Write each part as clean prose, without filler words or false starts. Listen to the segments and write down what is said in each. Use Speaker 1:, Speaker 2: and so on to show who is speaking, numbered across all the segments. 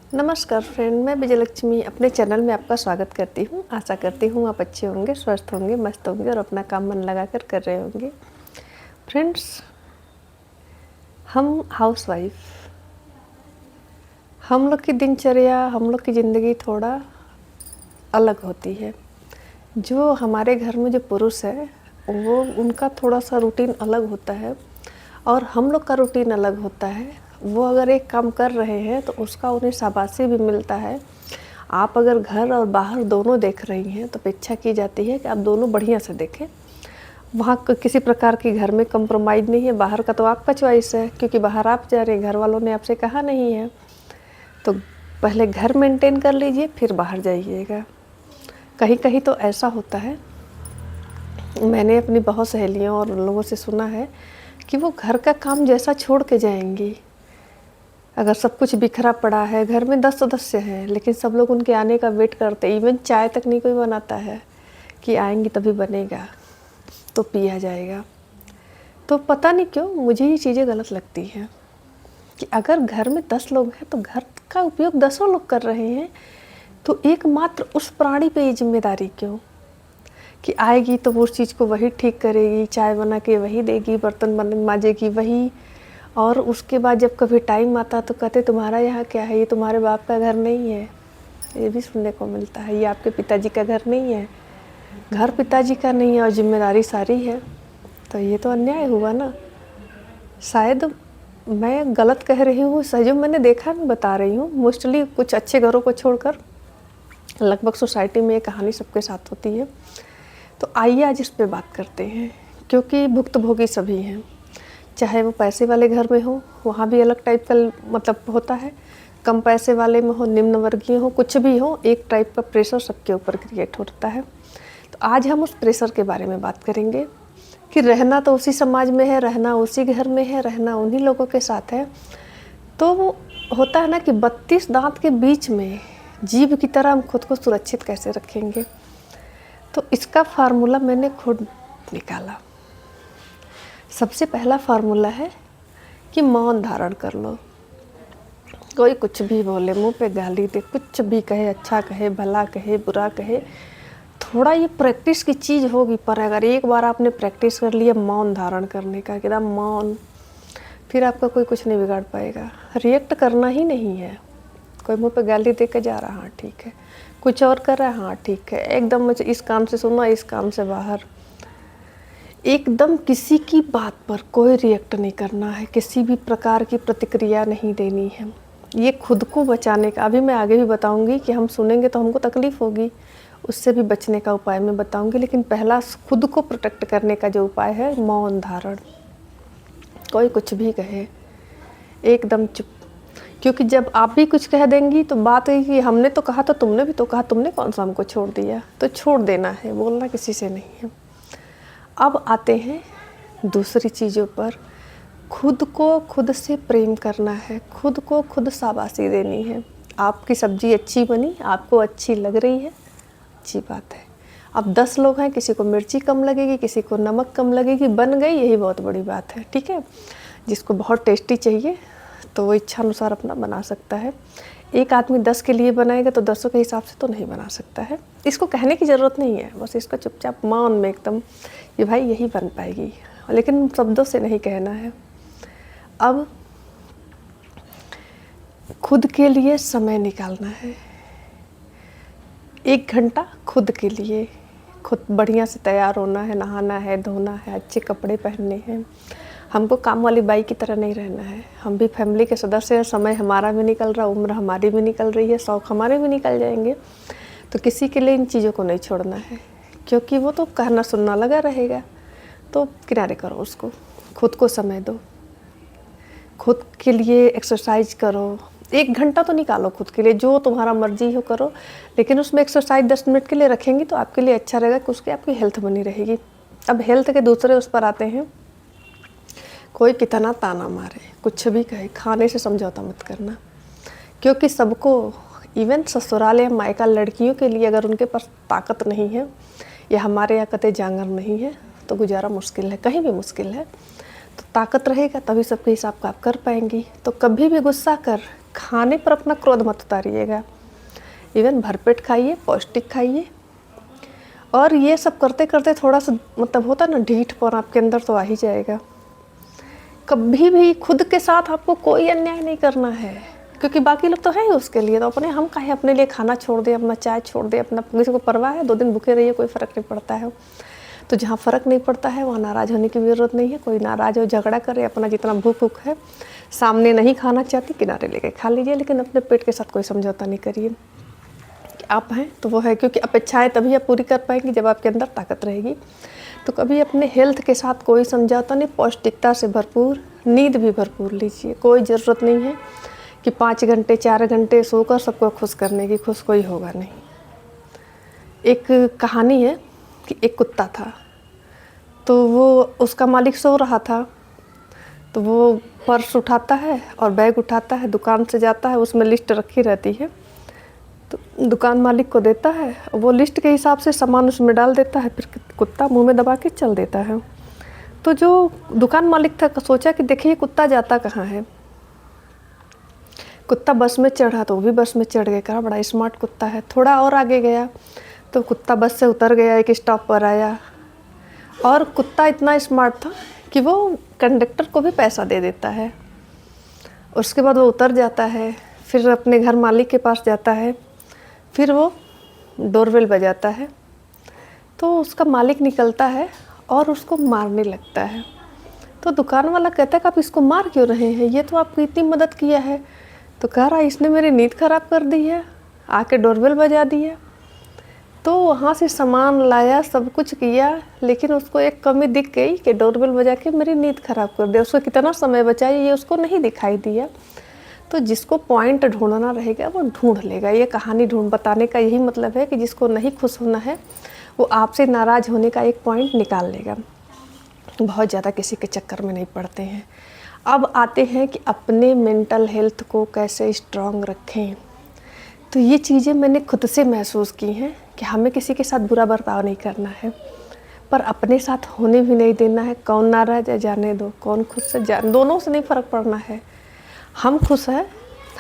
Speaker 1: नमस्कार फ्रेंड, मैं विजयलक्ष्मी अपने चैनल में आपका स्वागत करती हूँ। आशा करती हूँ आप अच्छे होंगे, स्वस्थ होंगे, मस्त होंगे और अपना काम मन लगाकर कर रहे होंगे। फ्रेंड्स, हम हाउसवाइफ, हम लोग की दिनचर्या, हम लोग की ज़िंदगी थोड़ा अलग होती है। जो हमारे घर में जो पुरुष है वो उनका थोड़ा सा रूटीन अलग होता है और हम लोग का रूटीन अलग होता है। वो अगर एक काम कर रहे हैं तो उसका उन्हें शाबाशी भी मिलता है। आप अगर घर और बाहर दोनों देख रही हैं तो अपेक्षा की जाती है कि आप दोनों बढ़िया से देखें। वहाँ किसी प्रकार की घर में कंप्रोमाइज़ नहीं है। बाहर का तो आपका चॉइस है, क्योंकि बाहर आप जा रहे हैं, घर वालों ने आपसे कहा नहीं है। तो पहले घर मेंटेन कर लीजिए, फिर बाहर जाइएगा। कहीं कहीं तो ऐसा होता है, मैंने अपनी बहुत सहेलियों और लोगों से सुना है कि वो घर का काम जैसा छोड़ के जाएंगी। अगर सब कुछ बिखरा पड़ा है, घर में 10 सदस्य हैं, लेकिन सब लोग उनके आने का वेट करते, इवन चाय तक नहीं कोई बनाता है कि आएंगी तभी बनेगा तो पिया जाएगा। तो पता नहीं क्यों मुझे ये चीज़ें गलत लगती हैं कि अगर घर में 10 लोग हैं तो घर का उपयोग 10 लोग कर रहे हैं, तो एकमात्र उस प्राणी पे ये जिम्मेदारी क्यों कि आएगी तो वो उस चीज़ को वही ठीक करेगी, चाय बना के वही देगी, बर्तन मांजेगी वही, और उसके बाद जब कभी टाइम आता तो कहते तुम्हारा यहाँ क्या है, ये तुम्हारे बाप का घर नहीं है। ये भी सुनने को मिलता है, ये आपके पिताजी का घर नहीं है। घर पिताजी का नहीं है और जिम्मेदारी सारी है, तो ये तो अन्याय हुआ ना। शायद मैं गलत कह रही हूँ, सही मैंने देखा नहीं बता रही हूँ। मोस्टली कुछ अच्छे घरों को छोड़कर लगभग सोसाइटी में ये कहानी सबके साथ होती है। तो आइए आज इस पे बात करते हैं, क्योंकि भुक्तभोगी सभी हैं। चाहे वो पैसे वाले घर में हो, वहाँ भी अलग टाइप का मतलब होता है। कम पैसे वाले में हो, निम्न वर्गीय हो, कुछ भी हो, एक टाइप का प्रेशर सबके ऊपर क्रिएट होता है। तो आज हम उस प्रेशर के बारे में बात करेंगे कि रहना तो उसी समाज में है, रहना उसी घर में है, रहना उन्हीं लोगों के साथ है। तो वो होता है ना कि 32 दांत के बीच में जीभ की तरह हम खुद को सुरक्षित कैसे रखेंगे। तो इसका फार्मूला मैंने खुद निकाला। सबसे पहला फार्मूला है कि मौन धारण कर लो। कोई कुछ भी बोले, मुंह पे गाली दे, कुछ भी कहे, अच्छा कहे, भला कहे, बुरा कहे, थोड़ा ये प्रैक्टिस की चीज़ होगी। पर अगर एक बार आपने प्रैक्टिस कर लिया मौन धारण करने का, एकदम मौन, फिर आपका कोई कुछ नहीं बिगाड़ पाएगा। रिएक्ट करना ही नहीं है। कोई मुंह पे गाली दे के जा रहा, हाँ ठीक है, कुछ और कर रहा है, हाँ ठीक है, एकदम मुझे इस काम से सुना, इस काम से बाहर। एकदम किसी की बात पर कोई रिएक्ट नहीं करना है, किसी भी प्रकार की प्रतिक्रिया नहीं देनी है। ये खुद को बचाने का, अभी मैं आगे भी बताऊंगी कि हम सुनेंगे तो हमको तकलीफ़ होगी, उससे भी बचने का उपाय मैं बताऊंगी। लेकिन पहला खुद को प्रोटेक्ट करने का जो उपाय है, मौन धारण। कोई कुछ भी कहे, एकदम चुप। क्योंकि जब आप भी कुछ कह देंगी तो बात है कि हमने तो कहा, तो तुमने भी तो कहा, तुमने कौन सा हमको छोड़ दिया। तो छोड़ देना है, बोलना किसी से नहीं है। अब आते हैं दूसरी चीज़ों पर। खुद को खुद से प्रेम करना है, खुद को खुद शाबाशी देनी है। आपकी सब्ज़ी अच्छी बनी, आपको अच्छी लग रही है, अच्छी बात है। अब 10 लोग हैं, किसी को मिर्ची कम लगेगी, किसी को नमक कम लगेगी, बन गई, यही बहुत बड़ी बात है, ठीक है। जिसको बहुत टेस्टी चाहिए तो वो इच्छा अनुसार अपना बना सकता है। एक आदमी 10 के लिए बनाएगा तो 10 के हिसाब से तो नहीं बना सकता है। इसको कहने की ज़रूरत नहीं है, बस इसको चुपचाप मौन में एकदम ये भाई यही बन पाएगी, लेकिन शब्दों से नहीं कहना है। अब खुद के लिए समय निकालना है। 1 घंटा खुद के लिए, खुद बढ़िया से तैयार होना है, नहाना है, धोना है, अच्छे कपड़े पहनने हैं। हमको काम वाली बाई की तरह नहीं रहना है। हम भी फैमिली के सदस्य हैं, समय हमारा भी निकल रहा, उम्र हमारी भी निकल रही है, शौक़ हमारे भी निकल जाएंगे। तो किसी के लिए इन चीज़ों को नहीं छोड़ना है, क्योंकि वो तो कहना सुनना लगा रहेगा। तो किनारे करो उसको, खुद को समय दो, खुद के लिए एक्सरसाइज करो। 1 घंटा तो निकालो खुद के लिए, जो तुम्हारा मर्जी हो करो, लेकिन उसमें एक्सरसाइज 10 मिनट के लिए रखेंगी तो आपके लिए अच्छा रहेगा, कि उसकी आपकी हेल्थ बनी रहेगी। अब हेल्थ के दूसरे उस पर आते हैं। कोई कितना ताना मारे, कुछ भी कहे, खाने से समझौता मत करना, क्योंकि सबको, इवन ससुराल या मायका लड़कियों के लिए अगर उनके पास ताकत नहीं है या हमारे यहाँ कते जांगर नहीं है तो गुजारा मुश्किल है, कहीं भी मुश्किल है। तो ताकत रहेगा तभी सबके हिसाब का आप कर पाएंगी। तो कभी भी गुस्सा कर खाने पर अपना क्रोध मत उतारिएगा। इवन भरपेट खाइए, पौष्टिक खाइए। और ये सब करते करते थोड़ा सा मतलब होता ना ढीठपन आपके अंदर तो आ ही जाएगा। कभी भी खुद के साथ आपको कोई अन्याय नहीं करना है, क्योंकि बाकी लोग तो है ही उसके लिए। तो अपने हम काहे अपने लिए खाना छोड़ दें, अपना चाय छोड़ दें, अपना किसी को परवाह है? 2 दिन भूखे रहिए, कोई फ़र्क नहीं पड़ता है। तो जहाँ फ़र्क नहीं पड़ता है वहाँ नाराज़ होने की भी ज़रूरत नहीं है। कोई नाराज़ हो, झगड़ा करे, अपना जितना भूख है, सामने नहीं खाना चाहती किनारे लेके खा लीजिए, लेकिन अपने पेट के साथ कोई समझौता नहीं करिए। आप हैं तो वो है, क्योंकि अपेक्षाएं तभी आप पूरी कर पाएंगी जब आपके अंदर ताकत रहेगी। तो कभी अपने हेल्थ के साथ कोई समझौता नहीं, पौष्टिकता से भरपूर, नींद भी भरपूर लीजिए। कोई ज़रूरत नहीं है कि 5 घंटे 4 घंटे सोकर सबको खुश करने की, खुश कोई होगा नहीं। एक कहानी है कि एक कुत्ता था, तो वो उसका मालिक सो रहा था, तो वो पर्स उठाता है और बैग उठाता है, दुकान से जाता है, उसमें लिस्ट रखी रहती है, तो दुकान मालिक को देता है। वो लिस्ट के हिसाब से सामान उसमें डाल देता है, फिर कुत्ता मुंह में दबा के चल देता है। तो जो दुकान मालिक था सोचा कि देखिए कुत्ता जाता कहाँ है। कुत्ता बस में चढ़ा तो वो भी बस में चढ़ गया, कहा बड़ा स्मार्ट कुत्ता है। थोड़ा और आगे गया तो कुत्ता बस से उतर गया, एक स्टॉप पर आया, और कुत्ता इतना स्मार्ट था कि वो कंडक्टर को भी पैसा दे देता है। उसके बाद वो उतर जाता है, फिर अपने घर मालिक के पास जाता है, फिर वो डोरबेल बजाता है, तो उसका मालिक निकलता है और उसको मारने लगता है। तो दुकान वाला कहता है कि आप इसको मार क्यों रहे हैं, ये तो आपकी इतनी मदद किया है। तो कह रहा है इसने मेरी नींद खराब कर दी है, आके डोरबेल बजा दिया। तो वहाँ से सामान लाया, सब कुछ किया, लेकिन उसको एक कमी दिख गई कि डोरबेल बजा के मेरी नींद खराब कर दिया। उसको कितना समय बचा ये उसको नहीं दिखाई दिया। तो जिसको पॉइंट ढूंढना रहेगा वो ढूंढ लेगा। ये कहानी बताने का यही मतलब है कि जिसको नहीं खुश होना है वो आपसे नाराज़ होने का एक पॉइंट निकाल लेगा। बहुत ज़्यादा किसी के चक्कर में नहीं पड़ते हैं। अब आते हैं कि अपने मेंटल हेल्थ को कैसे स्ट्रॉन्ग रखें। तो ये चीज़ें मैंने खुद से महसूस की हैं कि हमें किसी के साथ बुरा बर्ताव नहीं करना है, पर अपने साथ होने भी नहीं देना है। कौन नाराज़ है जाने दो, कौन खुश है जाने, दोनों से नहीं फ़र्क पड़ना है। हम खुश हैं,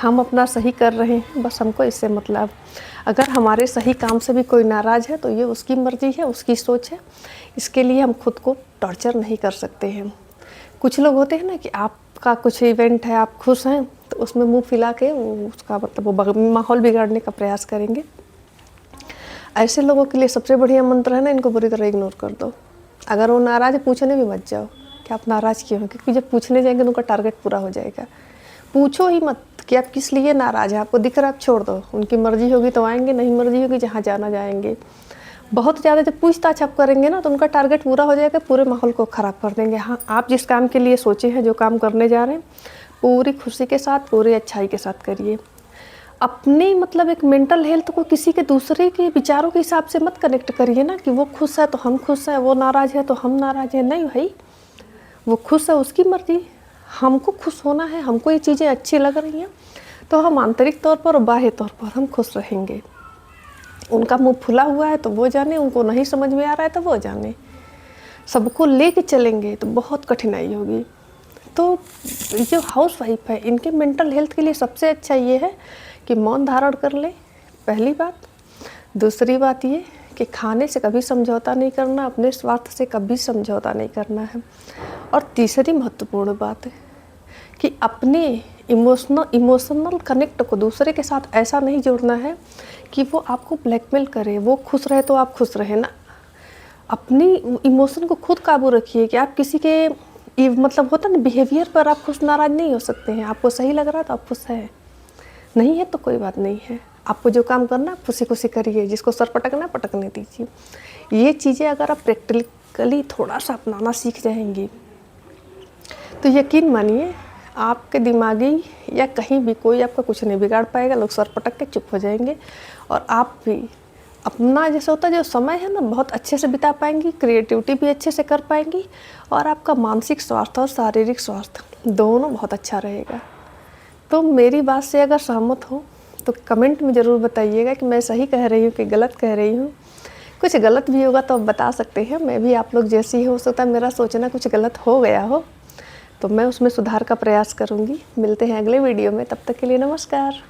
Speaker 1: हम अपना सही कर रहे हैं, बस हमको इससे मतलब। अगर हमारे सही काम से भी कोई नाराज़ है तो ये उसकी मर्ज़ी है, उसकी सोच है। इसके लिए हम खुद को टॉर्चर नहीं कर सकते हैं। कुछ लोग होते हैं ना कि आपका कुछ इवेंट है, आप खुश हैं, तो उसमें मुंह फैला के उसका मतलब वो माहौल बिगाड़ने का प्रयास करेंगे। ऐसे लोगों के लिए सबसे बढ़िया मंत्र है ना, इनको बुरी तरह इग्नोर कर दो। अगर वो नाराज़ है पूछने भी मत जाओ कि आप नाराज़ क्यों हैं, क्योंकि जब पूछने जाएंगे तो उनका टारगेट पूरा हो जाएगा। पूछो ही मत कि आप किस लिए नाराज़ हैं, आपको दिख रहा है आप छोड़ दो। उनकी मर्ज़ी होगी तो आएंगे, नहीं मर्ज़ी होगी जहाँ जाना जाएंगे। बहुत ज़्यादा जब पूछताछ आप करेंगे ना तो उनका टारगेट पूरा हो जाएगा, पूरे माहौल को ख़राब कर देंगे। हाँ, आप जिस काम के लिए सोचे हैं, जो काम करने जा रहे हैं, पूरी खुशी के साथ, पूरी अच्छाई के साथ करिए। अपने मतलब एक मेंटल हेल्थ को किसी के दूसरे के विचारों के हिसाब से मत कनेक्ट करिए ना कि वो खुश है तो हम खुश हैं, वो नाराज़ है तो हम नाराज़ हैं। नहीं भाई, वो खुश है उसकी मर्ज़ी, हमको खुश होना है, हमको ये चीज़ें अच्छी लग रही हैं तो हम आंतरिक तौर पर और बाह्य तौर पर हम खुश रहेंगे। उनका मुंह फुला हुआ है तो वो जाने, उनको नहीं समझ में आ रहा है तो वो जाने। सबको लेके चलेंगे तो बहुत कठिनाई होगी। तो जो हाउस वाइफ है इनके मेंटल हेल्थ के लिए सबसे अच्छा ये है कि मौन धारण कर ले, पहली बात। दूसरी बात ये कि खाने से कभी समझौता नहीं करना, अपने स्वास्थ्य से कभी समझौता नहीं करना है। और तीसरी महत्वपूर्ण बात है कि अपने इमोशनल कनेक्ट को दूसरे के साथ ऐसा नहीं जोड़ना है कि वो आपको ब्लैकमेल करे। वो खुश रहे तो आप खुश रहे ना। अपनी इमोशन को खुद काबू रखिए कि आप किसी के मतलब होता ना बिहेवियर पर आप खुश नाराज़ नहीं हो सकते हैं। आपको सही लग रहा है तो आप खुश हैं, नहीं है तो कोई बात नहीं है। आपको जो काम करना है खुशी खुशी करिए, जिसको सर पटकना पटकने दीजिए। ये चीज़ें अगर आप प्रैक्टिकली थोड़ा सा अपनाना सीख जाएंगी तो यकीन मानिए आपके दिमागी या कहीं भी कोई आपका कुछ नहीं बिगाड़ पाएगा। लोग सर पटक के चुप हो जाएंगे और आप भी अपना जैसे होता है जो समय है ना बहुत अच्छे से बिता पाएंगी, क्रिएटिविटी भी अच्छे से कर पाएंगी और आपका मानसिक स्वास्थ्य और शारीरिक स्वास्थ्य दोनों बहुत अच्छा रहेगा। तो मेरी बात से अगर सहमत हो तो कमेंट में ज़रूर बताइएगा कि मैं सही कह रही हूँ कि गलत कह रही हूँ। कुछ गलत भी होगा तो आप बता सकते हैं, मैं भी आप लोग जैसी हो सकता है मेरा सोचना कुछ गलत हो गया हो, तो मैं उसमें सुधार का प्रयास करूँगी। मिलते हैं अगले वीडियो में, तब तक के लिए नमस्कार।